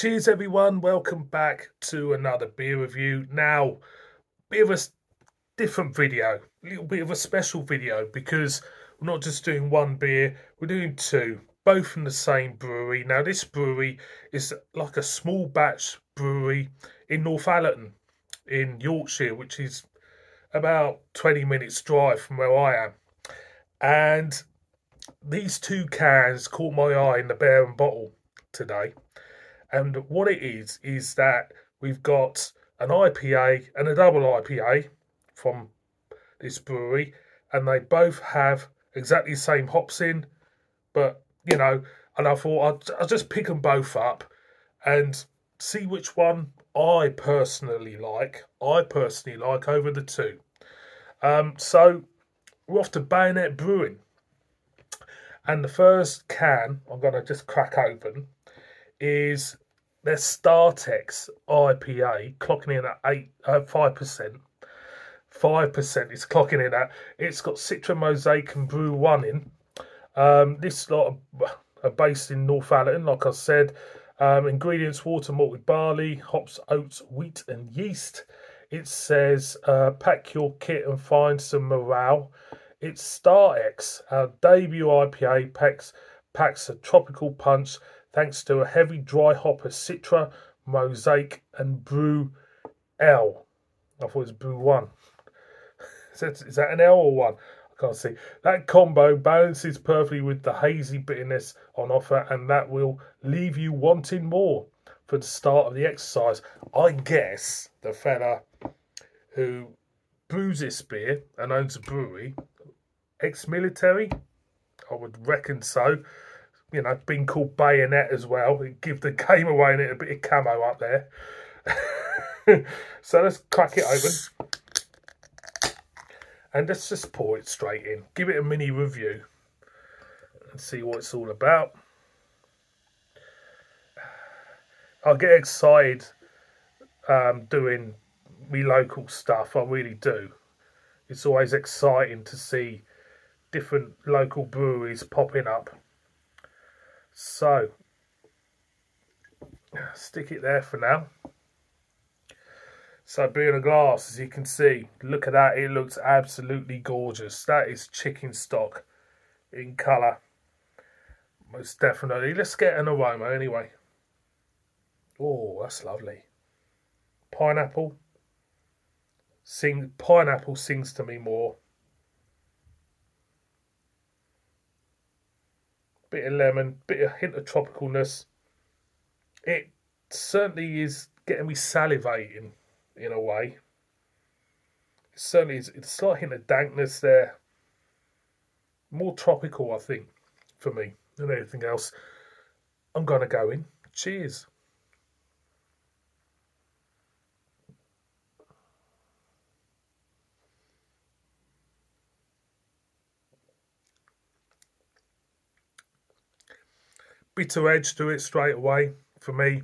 Cheers everyone, welcome back to another beer review. Now, bit of a different video, a little bit of a special video because we're not just doing one beer, we're doing two, both from the same brewery. Now this brewery is like a small batch brewery in Northallerton in Yorkshire, which is about 20 minutes drive from where I am. And these two cans caught my eye in the Bear and Bottle today. And what it is that we've got an IPA and a double IPA from this brewery, and they both have exactly the same hops in, but you know, and I thought I'll just pick them both up and see which one I personally like. Over the two. So we're off to Bayonet Brewing, and the first can I'm going to just crack open is their Startex IPA, clocking in at 5%. 5% is clocking in at. It's got Citra Mosaic and Brew 1 in. This lot are based in Northallerton, like I said. Ingredients: water, malted barley, hops, oats, wheat and yeast. It says pack your kit and find some morale. It's Startex, our debut IPA, packs a tropical punch thanks to a heavy dry hopper Citra, Mosaic and Brew L. I thought it was Brew 1. Is that an L or 1? I can't see. That combo balances perfectly with the hazy bitterness on offer, and that will leave you wanting more for the start of the exercise. I guess the fella who brews this beer and owns a brewery, ex-military, I would reckon so. You know, being called Bayonet as well. It give the game away and it a bit of camo up there. So let's crack it open. And let's just pour it straight in. Give it a mini review. And see what it's all about. I get excited doing me local stuff. I really do. It's always exciting to see different local breweries popping up. So, stick it there for now. So, beer in a glass, as you can see, look at that, it looks absolutely gorgeous. That is chicken stock in colour, most definitely. Let's get an aroma anyway. Oh, that's lovely. Pineapple. Pineapple sings to me more. Bit of lemon, hint of tropicalness. It certainly is getting me salivating in a way. It certainly is. It's a slight hint of dankness there. More tropical, I think, for me than anything else. I'm going to go in. Cheers. Bitter edge to it straight away for me.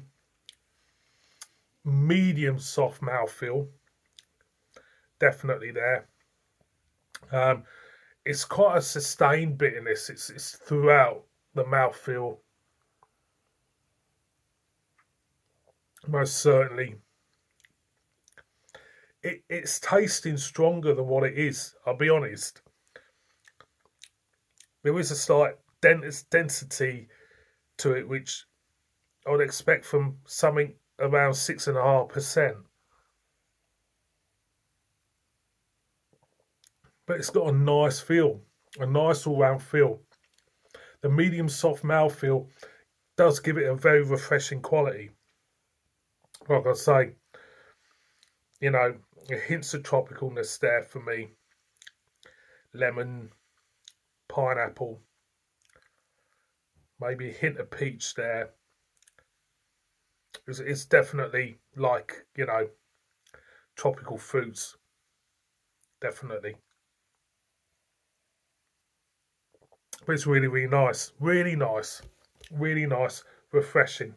Medium soft mouthfeel, definitely there. It's quite a sustained bitterness. It's throughout the mouthfeel, most certainly. It's tasting stronger than what it is, I'll be honest. There is a slight density to it, which I would expect from something around 6.5%. But it's got a nice feel, a nice all-round feel. The medium soft mouthfeel does give it a very refreshing quality. Like I say, you know, it hints of tropicalness there for me. Lemon, pineapple, maybe a hint of peach there. It's definitely like, you know, tropical fruits. Definitely. But it's really, really nice. Really nice. Really nice. Refreshing.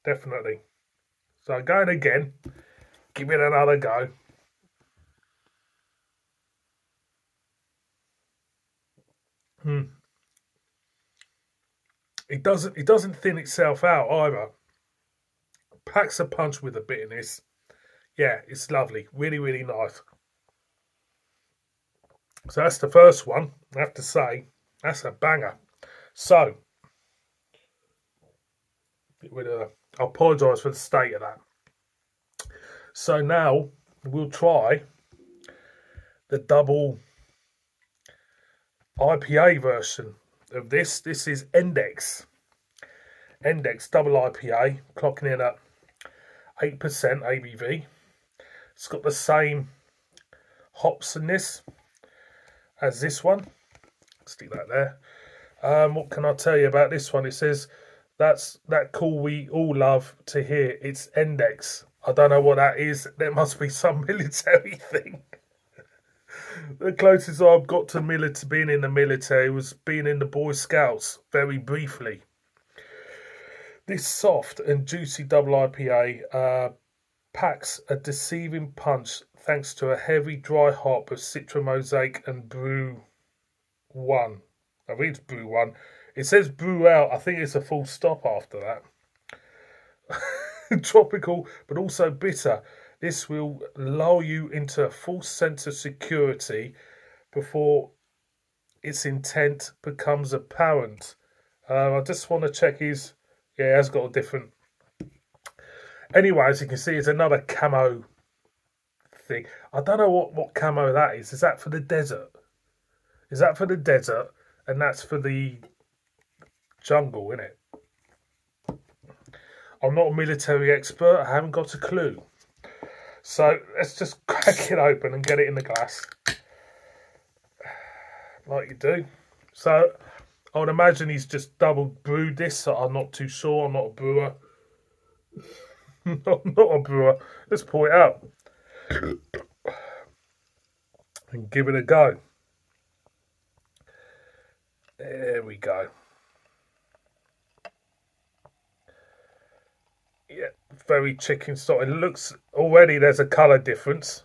Definitely. So going again. Give it another go. It doesn't thin itself out either. packs a punch with a bitterness. Yeah, it's lovely. Really, really nice. So that's the first one. I have to say, that's a banger. So, get rid of that. I apologise for the state of that. So now we'll try the double IPA version of this. This is Endex. Endex double IPA, clocking in at 8% ABV. It's got the same hops in this as this one. Stick that there. What can I tell you about this one? It says that's that call we all love to hear. It's Endex. I don't know what that is. There must be some military thing. The closest I've got to being in the military was being in the Boy Scouts, very briefly. This soft and juicy double IPA packs a deceiving punch thanks to a heavy dry hop of Citra Mosaic and Brew 1. I think it's Brew 1. It says Brew Out. I think it's a full stop after that. Tropical, but also bitter. This will lull you into a false sense of security before its intent becomes apparent. I just want to check his... Yeah, it has got a different... Anyway, as you can see, it's another camo thing. I don't know what camo that is. Is that for the desert? Is that for the desert? And that's for the jungle, isn't it? I'm not a military expert. I haven't got a clue. So let's just crack it open and get it in the glass. Like you do. So I would imagine he's just double brewed this. So I'm not too sure. I'm not a brewer. not a brewer. Let's pour it out. And give it a go. There we go. Yeah, very chicken stock. It looks already there's a colour difference,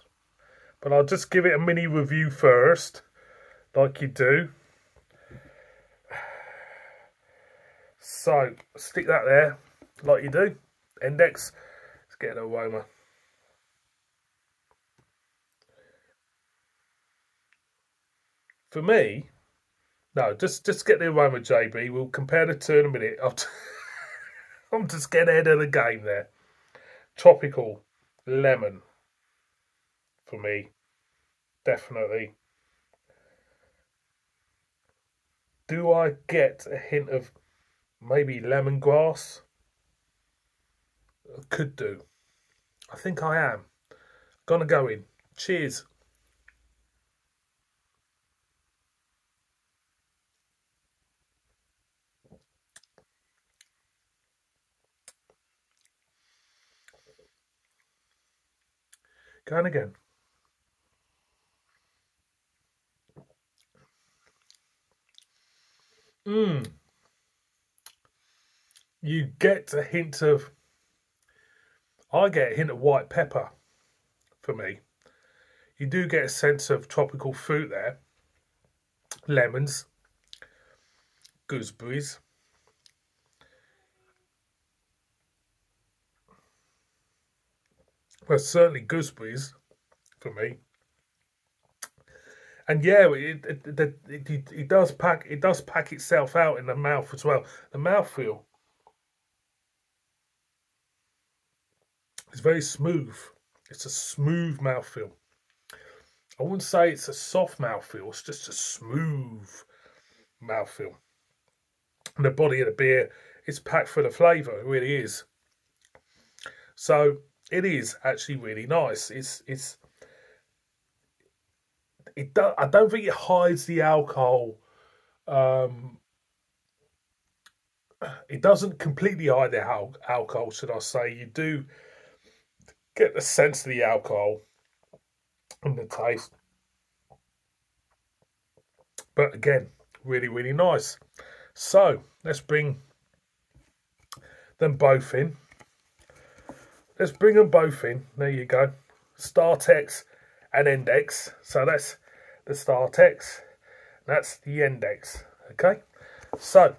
but I'll just give it a mini review first, like you do. So stick that there, like you do. Endex. Let's get an aroma. For me, no, just get the aroma, JB. We'll compare the two in a minute. I'm just getting ahead of the game there. Tropical lemon for me, definitely. Do I get a hint of maybe lemongrass? I could do. I think I am. Gonna go in. Cheers. Going again. You get a hint of... I get a hint of white pepper for me. You do get a sense of tropical fruit there. Lemons. Gooseberries. Well, certainly gooseberries for me. And yeah, it does pack itself out in the mouth as well. The mouthfeel is very smooth. It's a smooth mouthfeel. I wouldn't say it's a soft mouthfeel. It's just a smooth mouthfeel. And the body of the beer is packed full of flavour. It really is. So it is actually really nice. I don't think it hides the alcohol. It doesn't completely hide the alcohol, should I say. You do get the sense of the alcohol and the taste. But again, really, really nice. So let's bring them both in. Let's bring them both in. There you go. Startex and Endex. So that's the Startex. That's the Endex. Okay. So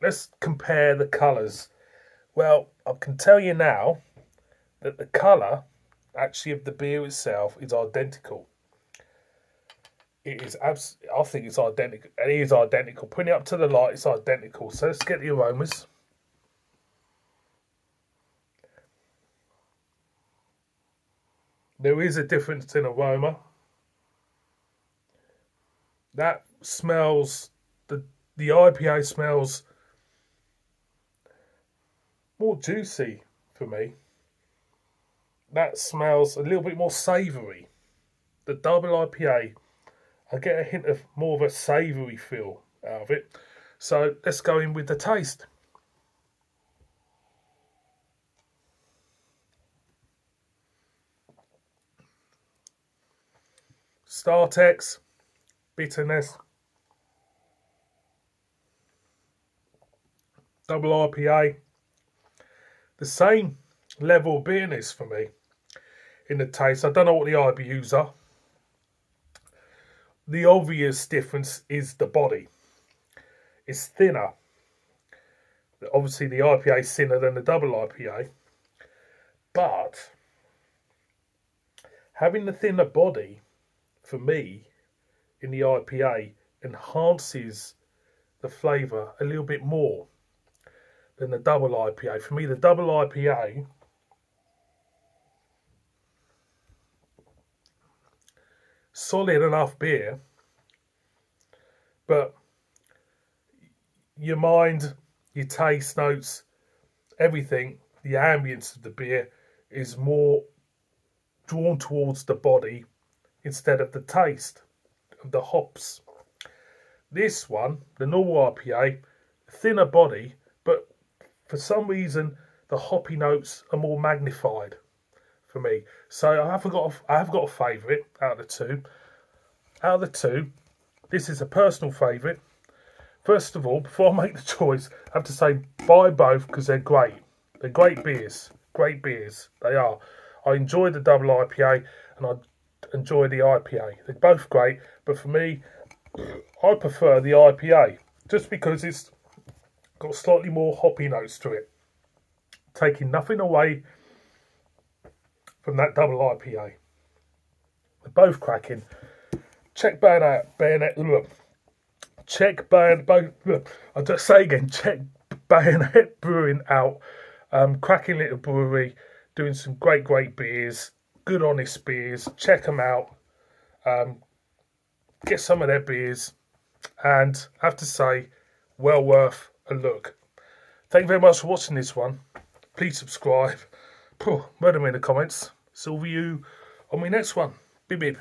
let's compare the colours Well, I can tell you now that the colour actually of the beer itself is identical. It is I think it's identical. It is identical. Putting it up to the light, it's identical. So let's get the aromas. There is a difference in aroma. That smells, the IPA smells more juicy for me. That smells a little bit more savoury. The double IPA, I get a hint of more of a savoury feel out of it. So let's go in with the taste. Startex, bitterness, double IPA, the same level of bitterness for me in the taste. I don't know what the IBUs are. The obvious difference is the body. It's thinner. Obviously the IPA is thinner than the double IPA, but having the thinner body for me in the IPA enhances the flavour a little bit more than the double IPA. For me, the double IPA solid enough beer, but your mind, your taste notes, everything, the ambience of the beer is more drawn towards the body instead of the taste of the hops. This one, the normal IPA, thinner body, but for some reason the hoppy notes are more magnified for me. So I have got a favourite out of the two. Out of the two, this is a personal favourite. First of all, before I make the choice, I have to say buy both because they're great. They're great beers. Great beers. They are. I enjoy the double IPA and I enjoy the IPA. They're both great, but for me, I prefer the IPA just because it's got slightly more hoppy notes to it, taking nothing away from that double IPA. They're both cracking. Check Bayonet. Check Bayonet. I'll just say again. Check Bayonet Brewing out. Cracking little brewery, doing some great beers. Good honest beers. Check them out. Get some of their beers, and I have to say, well worth a look. Thank you very much for watching this one. Please subscribe. Murder me in the comments. See you on my next one. Bib bib.